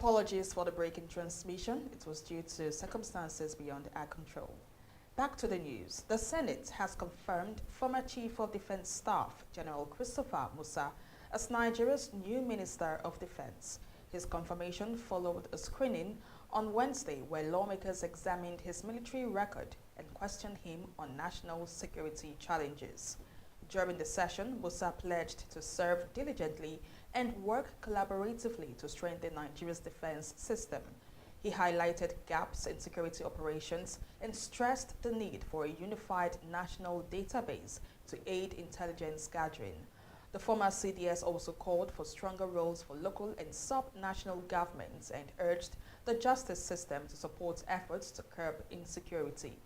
Apologies for the break in transmission. It was due to circumstances beyond our control. Back to the news. The Senate has confirmed former Chief of Defense Staff, General Christopher Musa, as Nigeria's new Minister of Defense. His confirmation followed a screening on Wednesday where lawmakers examined his military record and questioned him on national security challenges. During the session, Musa pledged to serve diligently and work collaboratively to strengthen Nigeria's defense system. He highlighted gaps in security operations and stressed the need for a unified national database to aid intelligence gathering. The former CDS also called for stronger roles for local and sub-national governments and urged the justice system to support efforts to curb insecurity.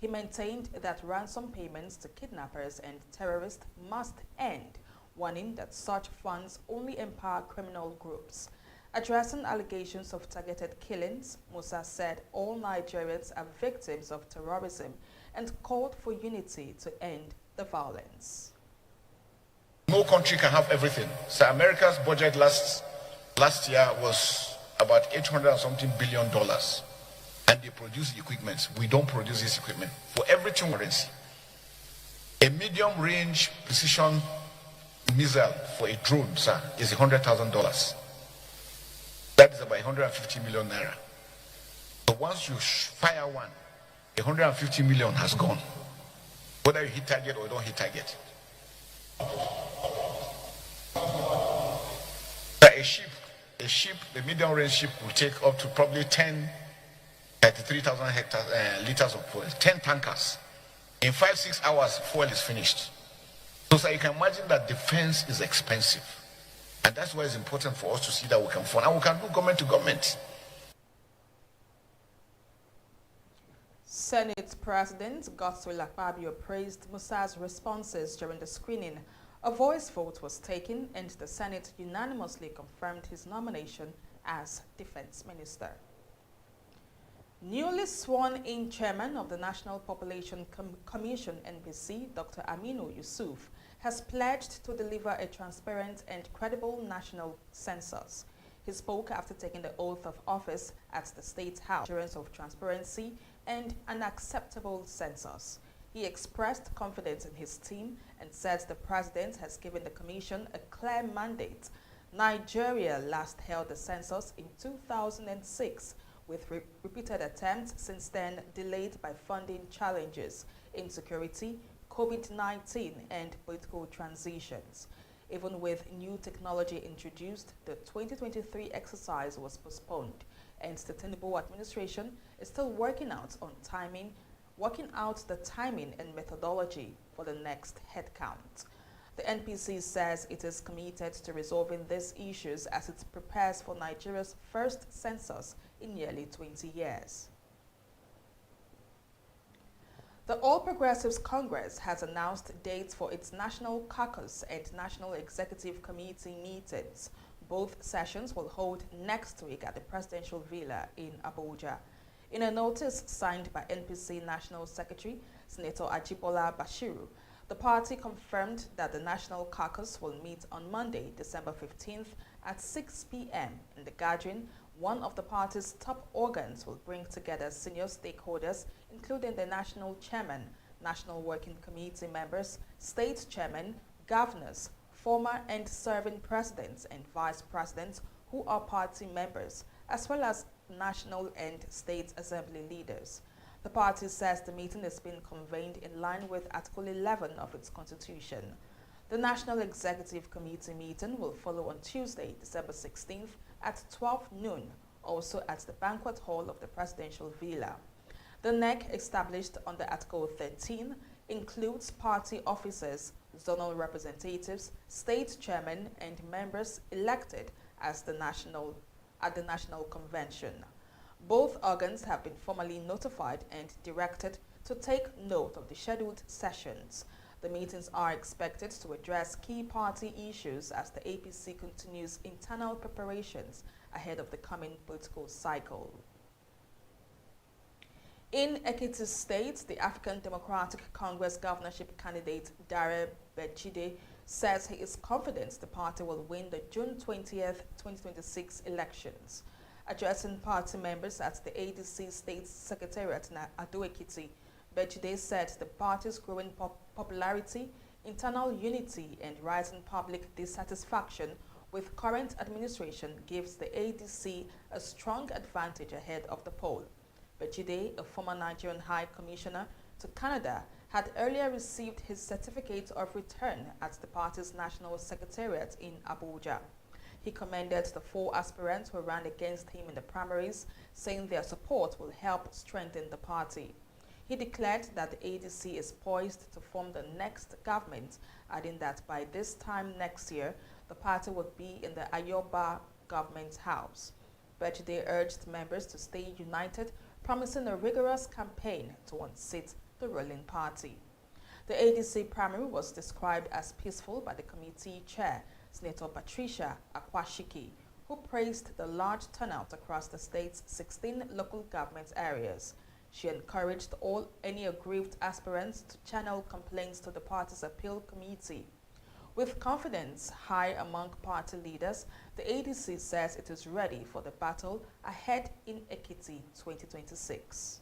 He maintained that ransom payments to kidnappers and terrorists must end, warning that such funds only empower criminal groups. Addressing allegations of targeted killings, Musa said all Nigerians are victims of terrorism and called for unity to end the violence. No country can have everything. So America's budget last year was about $800-something billion. And they produce equipment. We don't produce this equipment. For everything currency. A medium-range precision missile for a drone, sir, is $100,000. That is about 150 million naira. So once you fire one, 150 million has gone. Whether you hit target or you don't hit target. A ship, the medium-range ship will take up to probably 33,000 liters of fuel, 10 tankers. In 5-6 hours, fuel is finished. So you can imagine that defense is expensive. And that's why it's important for us to see that we can fund. And we can do government to government. Senate President Godswill Akpabio praised Musa's responses during the screening. A voice vote was taken and the Senate unanimously confirmed his nomination as Defense Minister. Newly sworn-in chairman of the National Population Commission, NPC, Dr. Aminu Yusuf, has pledged to deliver a transparent and credible national census. He spoke after taking the oath of office at the State House, assurance of transparency and an acceptable census. He expressed confidence in his team and said the president has given the commission a clear mandate. Nigeria last held the census in 2006, with repeated attempts since then delayed by funding challenges, insecurity, COVID-19 and political transitions. Even with new technology introduced, the 2023 exercise was postponed, and the Tinubu administration is still working out the timing and methodology for the next headcount. The NPC says it is committed to resolving these issues as it prepares for Nigeria's first census in nearly 20 years. The All Progressives Congress has announced dates for its National Caucus and National Executive Committee meetings. Both sessions will hold next week at the Presidential Villa in Abuja. In a notice signed by NPC National Secretary Senator Ajibola Bashiru, the party confirmed that the National Caucus will meet on Monday, December 15th at 6 p.m. In the gathering, one of the party's top organs will bring together senior stakeholders, including the national chairman, national working committee members, state chairmen, governors, former and serving presidents and vice presidents who are party members, as well as national and state assembly leaders. The party says the meeting has been convened in line with Article 11 of its constitution. The National Executive Committee meeting will follow on Tuesday, December 16th at 12 noon, also at the banquet hall of the Presidential Villa. The NEC, established under Article 13, includes party officers, zonal representatives, state chairmen, and members elected as at the National Convention. Both organs have been formally notified and directed to take note of the scheduled sessions. The meetings are expected to address key party issues as the APC continues internal preparations ahead of the coming political cycle. In Ekiti State, the African Democratic Congress governorship candidate Dare Bejide says he is confident the party will win the June 20th, 2026 elections. Addressing party members at the ADC State Secretariat in Ado-Ekiti, Bejide said the party's growing popularity, internal unity and rising public dissatisfaction with current administration gives the ADC a strong advantage ahead of the poll. Bejide, a former Nigerian High Commissioner to Canada, had earlier received his certificate of return at the party's National Secretariat in Abuja. He commended the 4 aspirants who ran against him in the primaries, saying their support will help strengthen the party. He declared that the ADC is poised to form the next government, adding that by this time next year, the party would be in the Ayoba government house. Bejide urged members to stay united, promising a rigorous campaign to unseat the ruling party. The ADC primary was described as peaceful by the committee chair, Senator Patricia Akwashiki, who praised the large turnout across the state's 16 local government areas. She encouraged any aggrieved aspirants to channel complaints to the party's appeal committee. With confidence high among party leaders, the ADC says it is ready for the battle ahead in Ekiti 2026.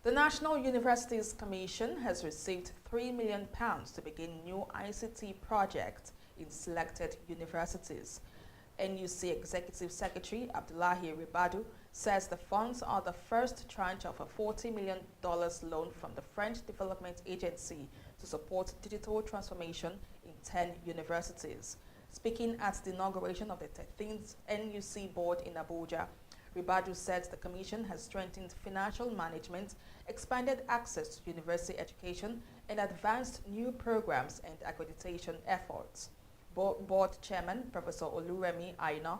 The National Universities Commission has received £3 million to begin new ICT projects in selected universities. NUC Executive Secretary Abdullahi Ribadu says the funds are the first tranche of a $40 million loan from the French Development Agency to support digital transformation in 10 universities. Speaking at the inauguration of the 13th NUC board in Abuja, Ribadu said the Commission has strengthened financial management, expanded access to university education, and advanced new programs and accreditation efforts. Board Chairman Professor Oluremi Aina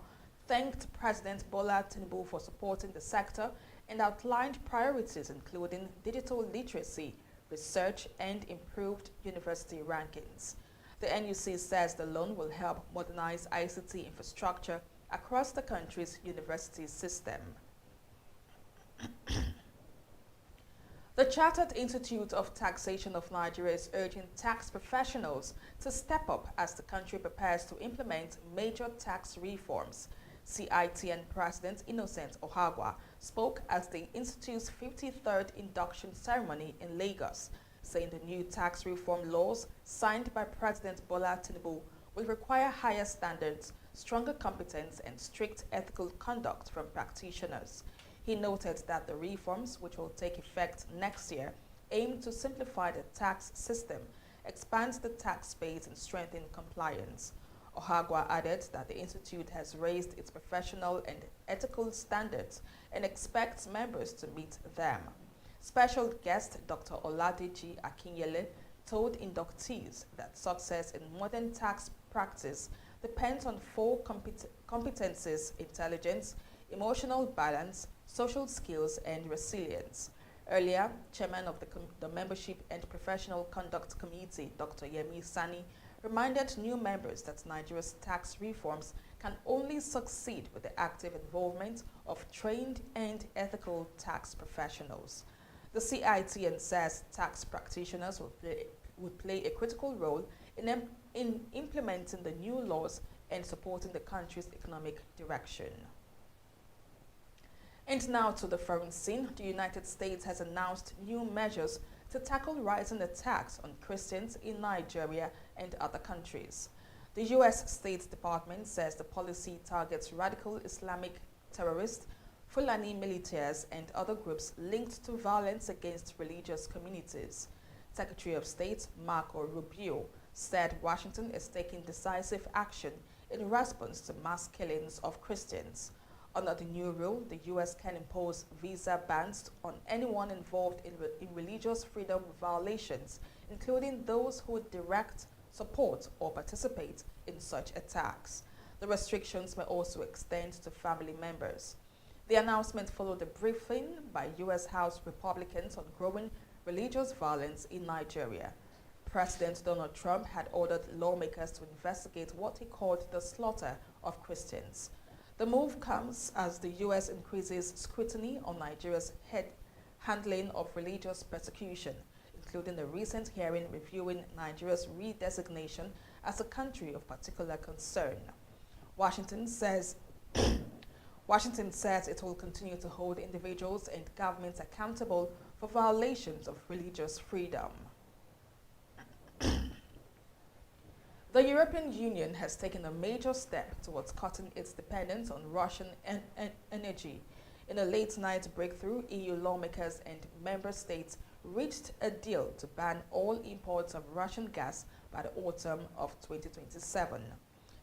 thanked President Bola Tinubu for supporting the sector and outlined priorities including digital literacy, research, and improved university rankings. The NUC says the loan will help modernize ICT infrastructure across the country's university system. The Chartered Institute of Taxation of Nigeria is urging tax professionals to step up as the country prepares to implement major tax reforms. CITN President Innocent Ohagwa spoke at the Institute's 53rd induction ceremony in Lagos, saying the new tax reform laws signed by President Bola Tinubu will require higher standards, stronger competence, and strict ethical conduct from practitioners. He noted that the reforms, which will take effect next year, aim to simplify the tax system, expand the tax base, and strengthen compliance. Ohagwa added that the Institute has raised its professional and ethical standards and expects members to meet them. Special guest Dr. Oladeji Akinyele told inductees that success in modern tax practice depends on 4 competencies: intelligence, emotional balance, social skills, and resilience. Earlier, Chairman of the Membership and Professional Conduct Committee, Dr. Yemi Sani, reminded new members that Nigeria's tax reforms can only succeed with the active involvement of trained and ethical tax professionals. The CITN says tax practitioners would play a critical role in implementing the new laws and supporting the country's economic direction. And now to the foreign scene. The United States has announced new measures to tackle rising attacks on Christians in Nigeria and other countries. The U.S. State Department says the policy targets radical Islamic terrorists, Fulani militias, and other groups linked to violence against religious communities. Secretary of State Marco Rubio said Washington is taking decisive action in response to mass killings of Christians. Under the new rule, the U.S. can impose visa bans on anyone involved in religious freedom violations, including those who direct, support, or participate in such attacks. The restrictions may also extend to family members. The announcement followed a briefing by U.S. House Republicans on growing religious violence in Nigeria. President Donald Trump had ordered lawmakers to investigate what he called the slaughter of Christians. The move comes as the U.S. increases scrutiny on Nigeria's handling of religious persecution, including the recent hearing reviewing Nigeria's redesignation as a country of particular concern. Washington says Washington says it will continue to hold individuals and governments accountable for violations of religious freedom. The European Union has taken a major step towards cutting its dependence on Russian energy. In a late-night breakthrough, EU lawmakers and member states reached a deal to ban all imports of Russian gas by the autumn of 2027.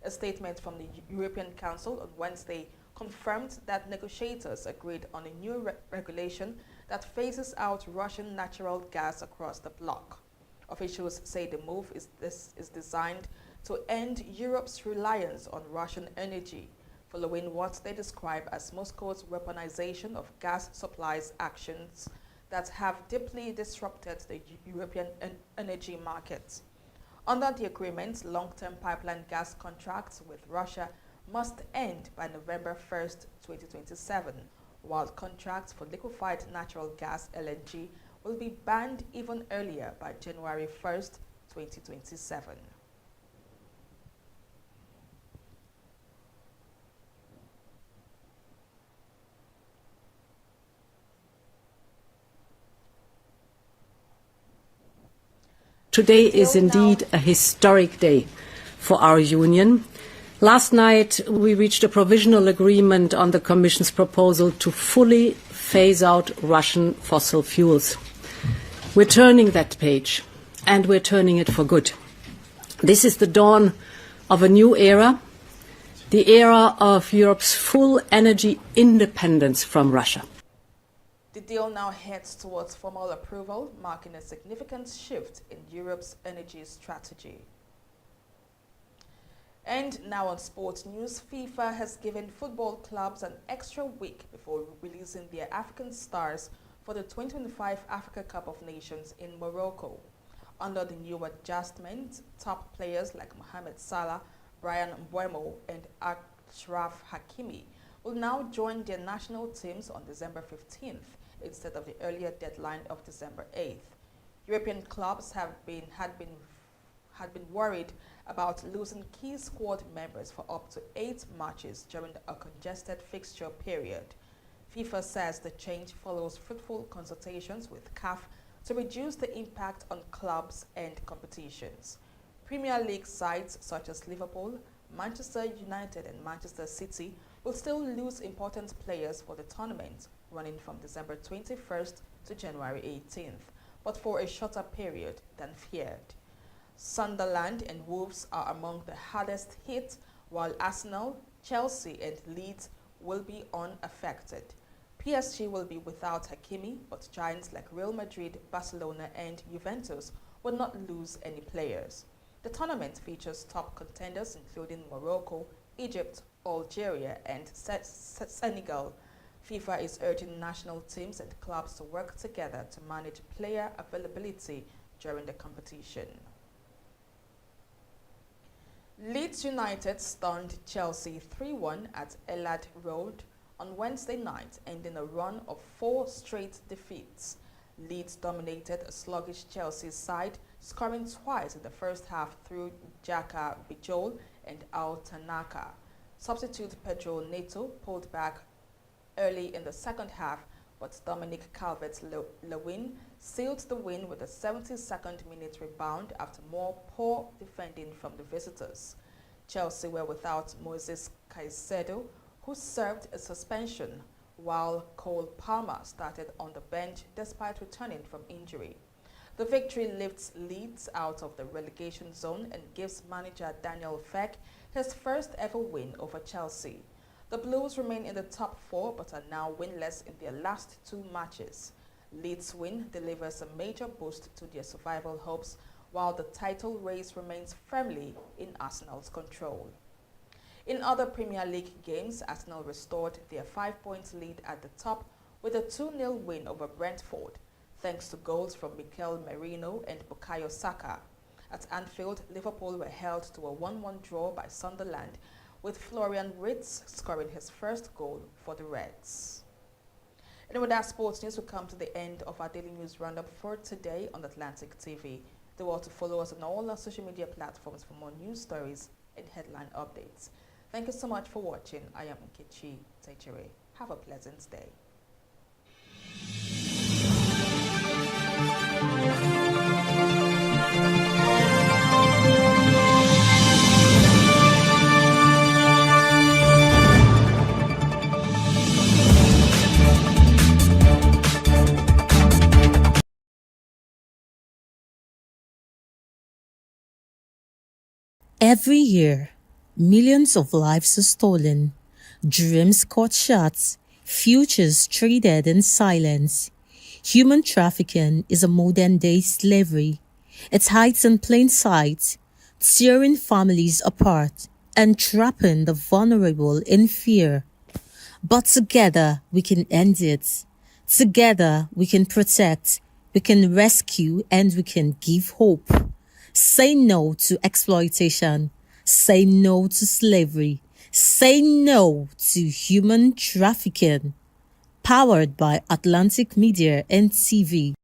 A statement from the European Council on Wednesday confirmed that negotiators agreed on a new regulation that phases out Russian natural gas across the bloc. Officials say the move is designed to end Europe's reliance on Russian energy, following what they describe as Moscow's weaponization of gas supplies actions that have deeply disrupted the European energy markets. Under the agreement, long-term pipeline gas contracts with Russia must end by November 1st, 2027, while contracts for liquefied natural gas (LNG) will be banned even earlier by January 1st, 2027. Today is indeed a historic day for our Union. Last night, we reached a provisional agreement on the Commission's proposal to fully phase out Russian fossil fuels. We're turning that page, and we're turning it for good. This is the dawn of a new era, the era of Europe's full energy independence from Russia. The deal now heads towards formal approval, marking a significant shift in Europe's energy strategy. And now on sports news, FIFA has given football clubs an extra week before releasing their African stars for the 2025 Africa Cup of Nations in Morocco. Under the new adjustment, top players like Mohamed Salah, Brian Mbeumo, and Achraf Hakimi will now join their national teams on December 15th instead of the earlier deadline of December 8th. European clubs had been worried about losing key squad members for up to 8 matches during a congested fixture period. FIFA says the change follows fruitful consultations with CAF to reduce the impact on clubs and competitions. Premier League sides such as Liverpool, Manchester United and Manchester City will still lose important players for the tournament, running from December 21st to January 18th, but for a shorter period than feared. Sunderland and Wolves are among the hardest hit, while Arsenal, Chelsea and Leeds will be unaffected. PSG will be without Hakimi, but giants like Real Madrid, Barcelona and Juventus will not lose any players. The tournament features top contenders including Morocco, Egypt, Algeria and Senegal. FIFA is urging national teams and clubs to work together to manage player availability during the competition. Leeds United stunned Chelsea 3-1 at Elland Road on Wednesday night, ending a run of 4 straight defeats. Leeds dominated a sluggish Chelsea side, scoring twice in the first half through Xhaka Bijol and Al Tanaka. Substitute Pedro Neto pulled back early in the second half, but Dominic Calvert-Lewin sealed the win with a 72nd minute rebound after more poor defending from the visitors. Chelsea were without Moses Caicedo, who served a suspension, while Cole Palmer started on the bench despite returning from injury. The victory lifts Leeds out of the relegation zone and gives manager Daniel Fleck his first ever win over Chelsea. The Blues remain in the top 4 but are now winless in their last 2 matches. Leeds' win delivers a major boost to their survival hopes, while the title race remains firmly in Arsenal's control. In other Premier League games, Arsenal restored their 5-point lead at the top with a 2-0 win over Brentford, thanks to goals from Mikel Merino and Bukayo Saka. At Anfield, Liverpool were held to a 1-1 draw by Sunderland, with Florian Wirtz scoring his first goal for the Reds. And with that sports news, we come to the end of our daily news roundup for today on Atlantic TV. Do well to follow us on all our social media platforms for more news stories and headline updates. Thank you so much for watching. I am Nkechi Techere. Have a pleasant day. Every year, millions of lives are stolen, dreams cut short, futures traded in silence. Human trafficking is a modern-day slavery. It hides in plain sight, tearing families apart and trapping the vulnerable in fear. But together we can end it. Together we can protect, we can rescue, and we can give hope. Say no to exploitation. Say no to slavery. Say no to human trafficking. Powered by Atlantic Media and TV.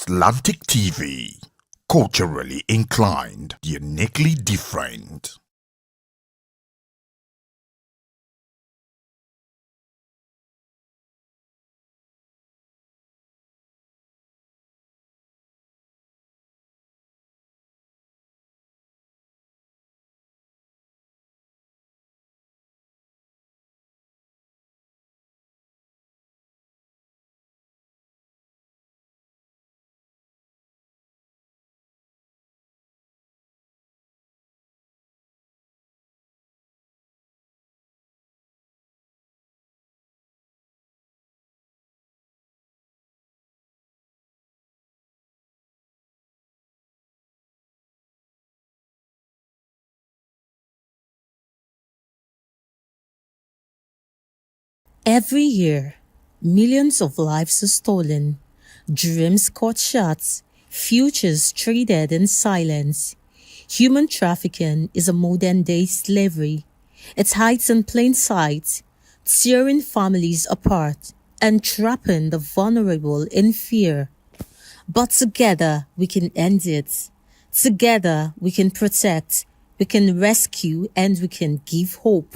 Atlantic TV, culturally inclined, uniquely different. Every year, millions of lives are stolen, dreams cut short, futures traded in silence. Human trafficking is a modern-day slavery. It hides in plain sight, tearing families apart and trapping the vulnerable in fear. But together we can end it. Together we can protect, we can rescue, and we can give hope.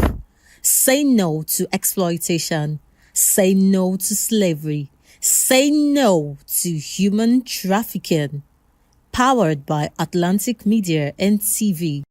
Say no to exploitation. Say no to slavery. Say no to human trafficking. Powered by Atlantic Media and TV.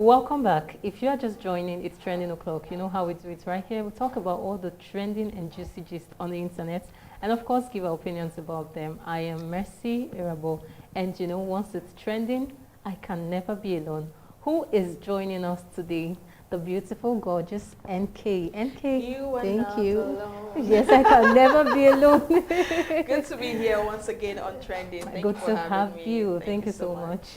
welcome back. If you are just joining, it's Trending O'Clock. You know how we do it right here. We talk about all the trending and juicy gist on the internet, and of course give our opinions about them. I am Mercy Irabo, and you know, once it's trending, I can never be alone. Who is joining us today? The beautiful, gorgeous NK. NK, thank you. Alone. Yes, I can never be alone. Good to be here once again on Trending. Thank Good you for to having have me. you. Thank you so much.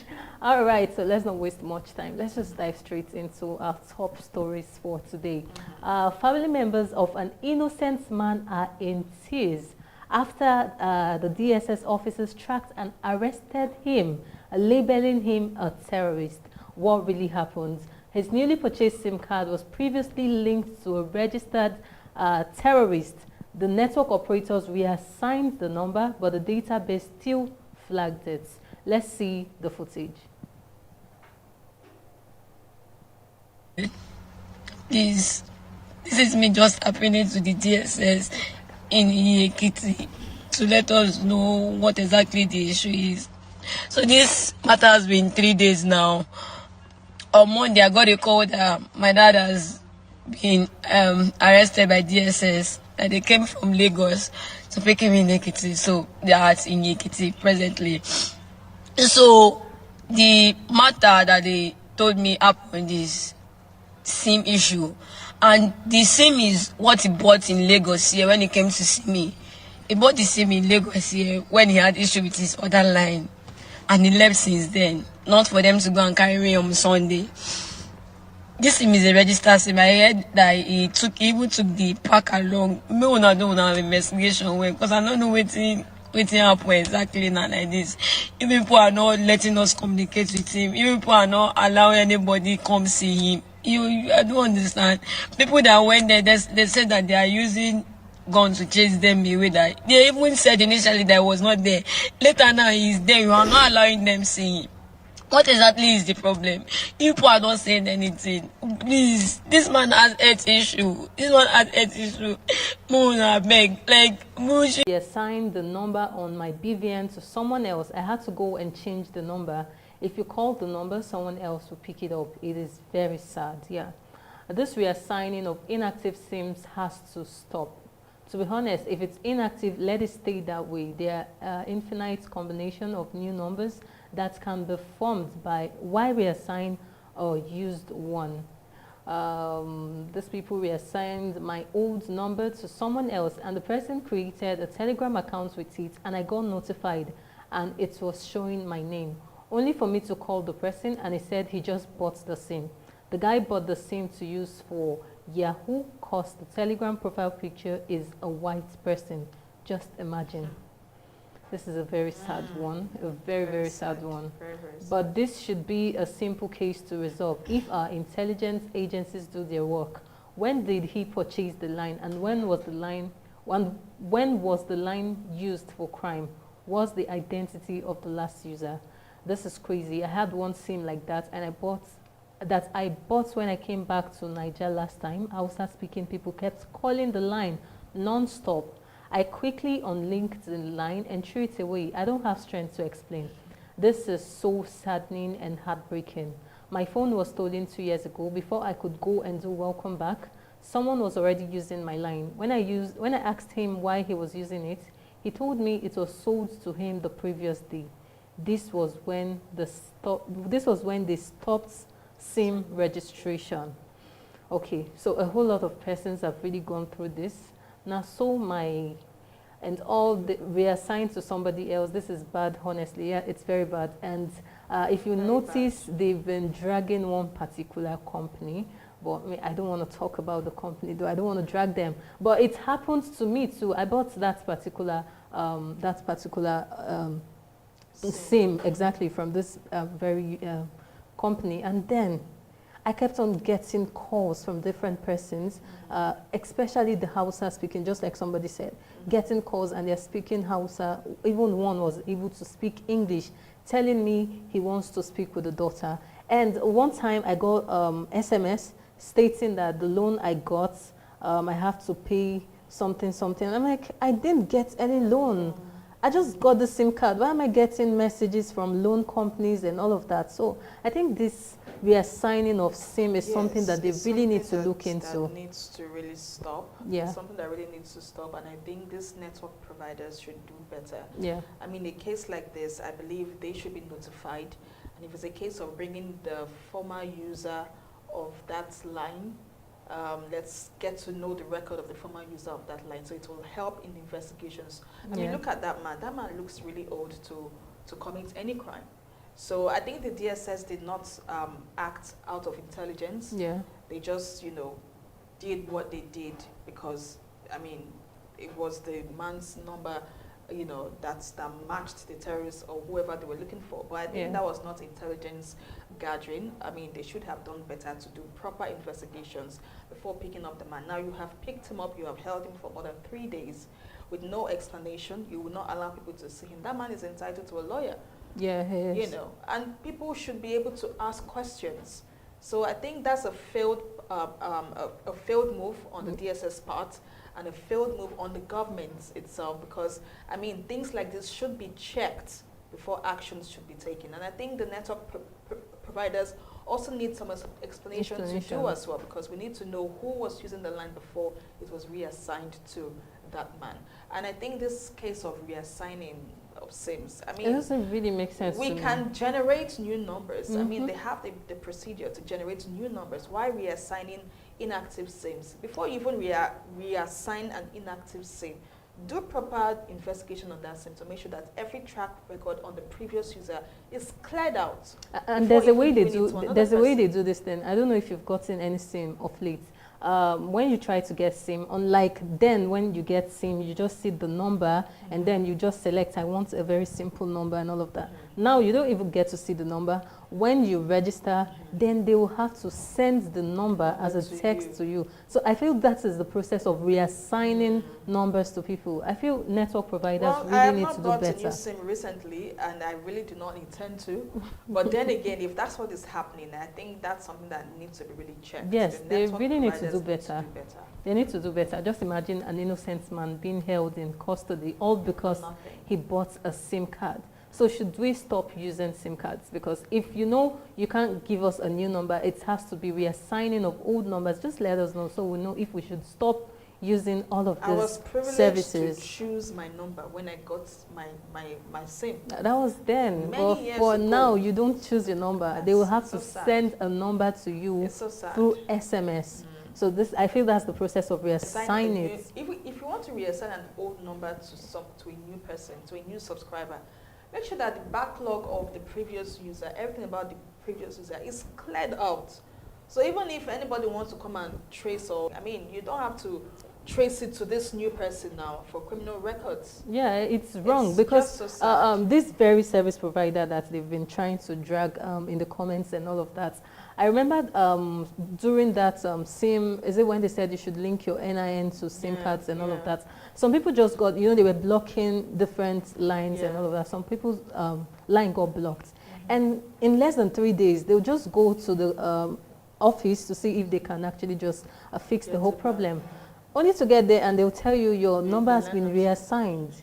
All right, so let's not waste much time. Let's just dive straight into our top stories for today. Family members of an innocent man are in tears after the DSS officers tracked and arrested him, labeling him a terrorist. What really happened? His newly purchased SIM card was previously linked to a registered terrorist. The network operators reassigned the number, but the database still flagged it. Let's see the footage. This is me just appealing to the DSS in Ekiti to let us know what exactly the issue is. So this matter has been 3 days now. On Monday, I got a call that my dad has been arrested by DSS, and they came from Lagos to pick him in Ekiti. So they are in Ekiti presently. So the matter that they told me happened is SIM issue, and the SIM is what he bought in Lagos here when he came to see me. He bought the SIM in Lagos here when he had issue with his other line, and he left since then. Not for them to go and carry me on Sunday. This SIM is a registered SIM. I heard that he even took the pack along. Me wanna do an investigation because I don't know waiting happen exactly now like this. If people are not letting us communicate with him, if people are not allowing anybody come see him, I don't understand. People that went there, they said that they are using guns to chase them away. That they even said initially that he was not there. Later now he's there. You are not allowing them see him. What exactly is the problem? People are not saying anything. Please, this man has health issue. This one has health issue. Mona beg, He assigned the number on my BVN to someone else. I had to go and change the number. If you call the number, someone else will pick it up. It is very sad, yeah. This reassigning of inactive SIMs has to stop. To be honest, if it's inactive, let it stay that way. There are infinite combination of new numbers that can be formed by why reassign or used one. These people reassigned my old number to someone else, and the person created a Telegram account with it, and I got notified, and it was showing my name. Only for me to call the person, and he said he just bought the SIM. The guy bought the SIM to use for Yahoo, cause the Telegram profile picture is a white person. Just imagine. This is a very sad one, a very sad one. Very sad. But this should be a simple case to resolve if our intelligence agencies do their work. When did he purchase the line, and when was the line used for crime? What's the identity of the last user? This is crazy. I had one SIM like that, and I bought when I came back to Niger last time. Hausa speaking people kept calling the line non-stop. I quickly unlinked the line and threw it away. I don't have strength to explain. This is so saddening and heartbreaking. My phone was stolen 2 years ago. Before I could go and do welcome back, someone was already using my line. When I asked him why he was using it, he told me it was sold to him the previous day. This was when they stopped SIM registration. Okay, so a whole lot of persons have really gone through this. Now, and all the reassigned to somebody else. This is bad, honestly. Yeah, it's very bad. And if you notice, they've been dragging one particular company. But I don't want to talk about the company, though. I don't want to drag them. But it happened to me too. I bought that particular SIM exactly from this very company, and then I kept on getting calls from different persons, especially the Hausa speaking, just like somebody said, getting calls and they're speaking Hausa. Even one was able to speak English, telling me he wants to speak with the daughter. And one time I got SMS stating that the loan I got, I have to pay something. I'm like, I didn't get any loan. I just got the SIM card. Why am I getting messages from loan companies and all of that? So I think this reassigning of SIM is something that they it's really need to something look into. That needs to really stop. Yeah. It's something that really needs to stop, and I think these network providers should do better. Yeah. I mean, a case like this, I believe they should be notified, and if it's a case of bringing the former user of that line, let's get to know the record of the former user of that line, so it will help in investigations. I mean, look at that man. That man looks really old to commit any crime. So I think the DSS did not act out of intelligence. Yeah. They just, did what they did because, I mean, it was the man's number, that matched the terrorists or whoever they were looking for. But I think that was not intelligence gathering. I mean, they should have done better to do proper investigations before picking up the man. Now you have picked him up, you have held him for more than 3 days with no explanation. You will not allow people to see him. That man is entitled to a lawyer. Yeah, he is. And people should be able to ask questions. So I think that's a failed move on the DSS part, and a failed move on the government itself, because I mean things like this should be checked before actions should be taken. And I think the network providers also need some explanation to do as well, because we need to know who was using the line before it was reassigned to that man. And I think this case of reassigning of SIMs, I mean, it doesn't really make sense. We can generate new numbers. I mean, they have the procedure to generate new numbers. Why reassigning inactive SIMs? Before you even reassign an inactive SIM, do proper investigation on that SIM to make sure that every track record on the previous user is cleared out. And there's a way they do. There's a way they do this. Then I don't know if you've gotten any SIM of late. When you try to get SIM, unlike then when you get SIM, you just see the number and then you just select, I want a very simple number and all of that. Now you don't even get to see the number. When you register, then they will have to send the number as a text to you. So I feel that is the process of reassigning numbers to people. I feel network providers really need to do better. I have not bought a new SIM recently, and I really do not intend to. But then again, if that's what is happening, I think that's something that needs to be really checked. Yes, they really need to do better. They need to do better. Just imagine an innocent man being held in custody, all because he bought a SIM card. So should we stop using SIM cards? Because if you know you can't give us a new number, it has to be reassigning of old numbers. Just let us know so we know if we should stop using all of these services. I was privileged to choose my number when I got my SIM. That was then. Many years ago. Now, you don't choose your number. They will have to send a number to you through SMS. So this, I feel that's the process of reassigning it. If you want to reassign an old number to a new person, to a new subscriber, make sure that the backlog of the previous user, everything about the previous user is cleared out. So even if anybody wants to come and trace, you don't have to trace it to this new person now for criminal records. Yeah, it's wrong because this very service provider that they've been trying to drag in the comments and all of that. I remember during that SIM, is it when they said you should link your NIN to SIM cards and all of that? Some people just got, they were blocking different lines and all of that. Some people's line got blocked. And in less than 3 days, they'll just go to the office to see if they can actually just fix the whole problem. Only to get there and they'll tell you your number has been reassigned.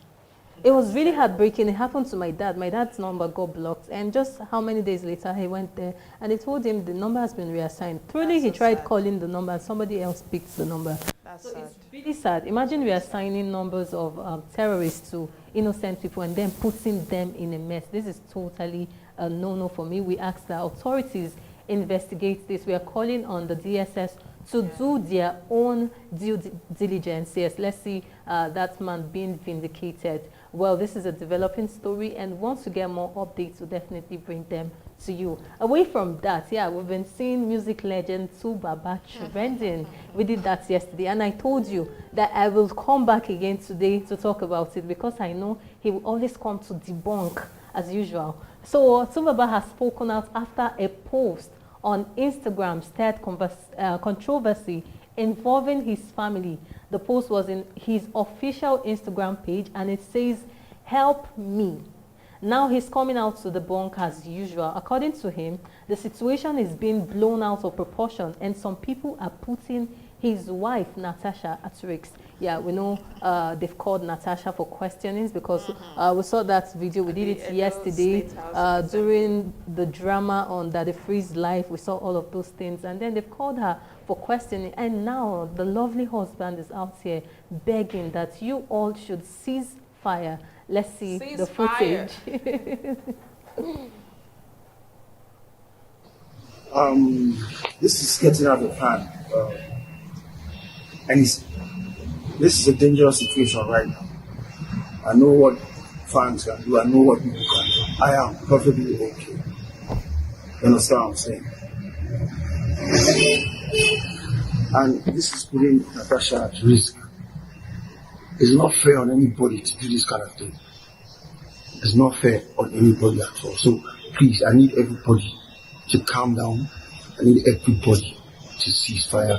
It was really heartbreaking. It happened to my dad. My dad's number got blocked. And just how many days later, he went there and they told him the number has been reassigned. Truly, he tried calling the number and somebody else picked the number. So it's really sad. Imagine reassigning numbers of terrorists to innocent people and then putting them in a mess. This is totally a no-no for me. We ask the authorities investigate this. We are calling on the DSS to do their own due diligence. Yes, let's see that man being vindicated. Well, this is a developing story, and once we get more updates, we'll definitely bring them to you. Away from that, we've been seeing music legend Baba trending. We did that yesterday, and I told you that I will come back again today to talk about it because I know he will always come to debunk as usual. So Baba has spoken out after a post on Instagram stirred controversy involving his family. The post was in his official Instagram page and it says, "Help me." Now he's coming out to debunk as usual. According to him, the situation is being blown out of proportion and some people are putting his wife, Natasha, at risk. Yeah, we know they've called Natasha for questionings because we saw that video. We did it yesterday during the drama on Daddy Free's life. We saw all of those things, and then they've called her for questioning. And now the lovely husband is out here begging that you all should cease fire. Let's see the footage. This is getting out of hand, and this is a dangerous situation right now. I know what fans can do. I know what people can do. I am perfectly okay. You understand what I'm saying? And this is putting Natasha at risk. It's not fair on anybody to do this kind of thing. It's not fair on anybody at all. So please, I need everybody to calm down. I need everybody to cease fire.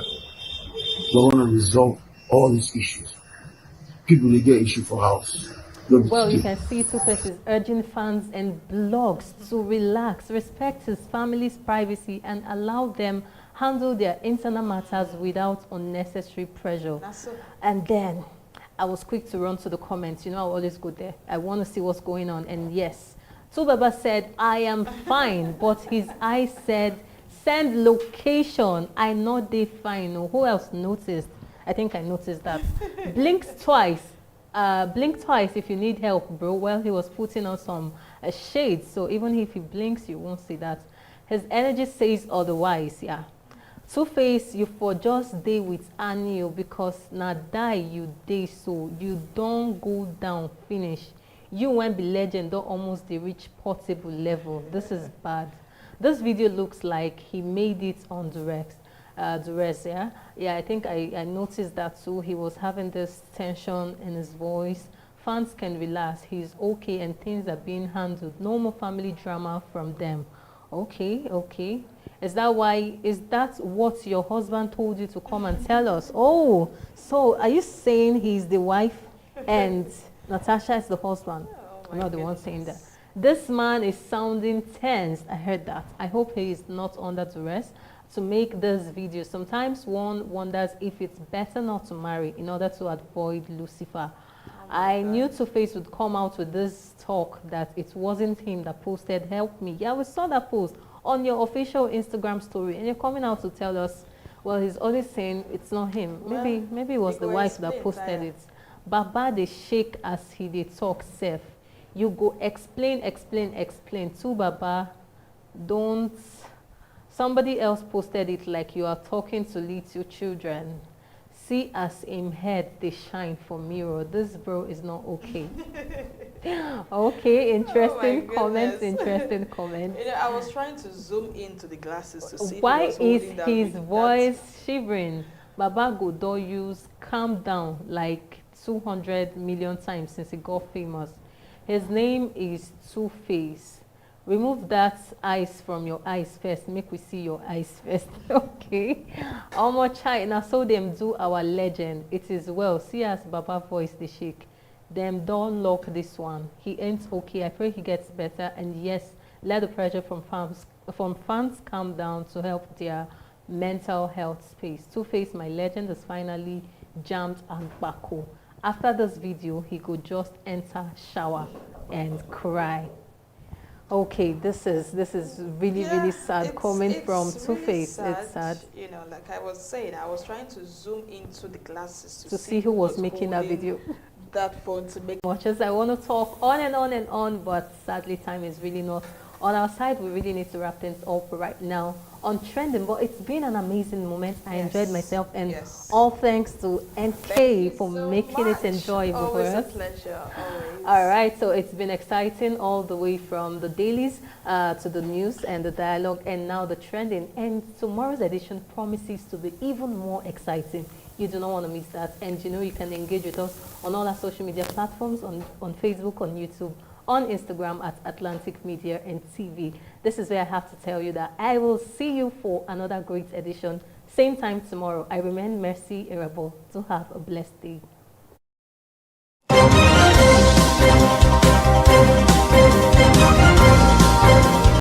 We want to resolve all these issues. People, they get issue for house. Well, you can see Two-Face is urging fans and blogs to relax, respect his family's privacy, and allow them handle their internal matters without unnecessary pressure. And then I was quick to run to the comments. You know, I always go there. I want to see what's going on. And yes, Tubaba said, I am fine, but his eyes said, send location. I know they fine. Who else noticed? I think I noticed that. Blinks twice. Blink twice if you need help, bro. Well, he was putting on some shades, so even if he blinks, you won't see that. His energy says otherwise, yeah. Two-Face, you for just day with Annie because na die you day, so you don't go down, finish. You won't be legend, don't almost the reach portable level. This is bad. This video looks like he made it on direct. Duress, yeah? Yeah, I think I noticed that too. He was having this tension in his voice. Fans can relax. He's okay and things are being handled. No more family drama from them. Okay, okay. Is that what your husband told you to come and tell us? Oh, so are you saying he's the wife and Natasha is the husband? I'm not the one saying that. This man is sounding tense. I heard that. I hope he is not under duress to make this video. Sometimes one wonders if it's better not to marry in order to avoid Lucifer. I knew Two-Face would come out with this talk that it wasn't him that posted, help me. Yeah, we saw that post on your official Instagram story, and you're coming out to tell us, well, he's always saying it's not him. Maybe it was the wife that posted it. Baba they shake as he they talk safe. You go explain to Baba. Don't. Somebody else posted it like you are talking to little children. See as him head they shine for mirror. This bro is not okay. Okay, interesting comments, interesting comments. You know, I was trying to zoom into the glasses to see why is his voice shivering. Baba Godot used calm down like 200 million times since he got famous. His name is Two-Face. Remove that eyes from your eyes first. Make we see your eyes first. Okay. How much China so them do our legend. It is well. See as Baba voice the shake. Them don't lock this one. He ain't okay. I pray he gets better. And yes, let the pressure from fans calm down to help their mental health space. Two-Face, my legend, is finally jammed and bako. After this video, he could just enter shower and cry. Okay, this is really sad coming from Two-Face. Really it's sad. You know, like I was saying, I was trying to zoom into the glasses to see who was making that video. That phone to make Much as I want to talk on and on and on, but sadly time is really not on our side. We really need to wrap things up right now on trending, but it's been an amazing moment. I enjoyed myself, and all thanks to NK for making it enjoyable for us. Always a pleasure, always. All right, so it's been exciting all the way from the dailies to the news and the dialogue, and now the trending. And tomorrow's edition promises to be even more exciting. You do not want to miss that. And you know, you can engage with us on all our social media platforms, on Facebook, on YouTube, on Instagram at Atlantic Media and TV. This is where I have to tell you that I will see you for another great edition, same time tomorrow. I remain Mercy Irable. To have a blessed day.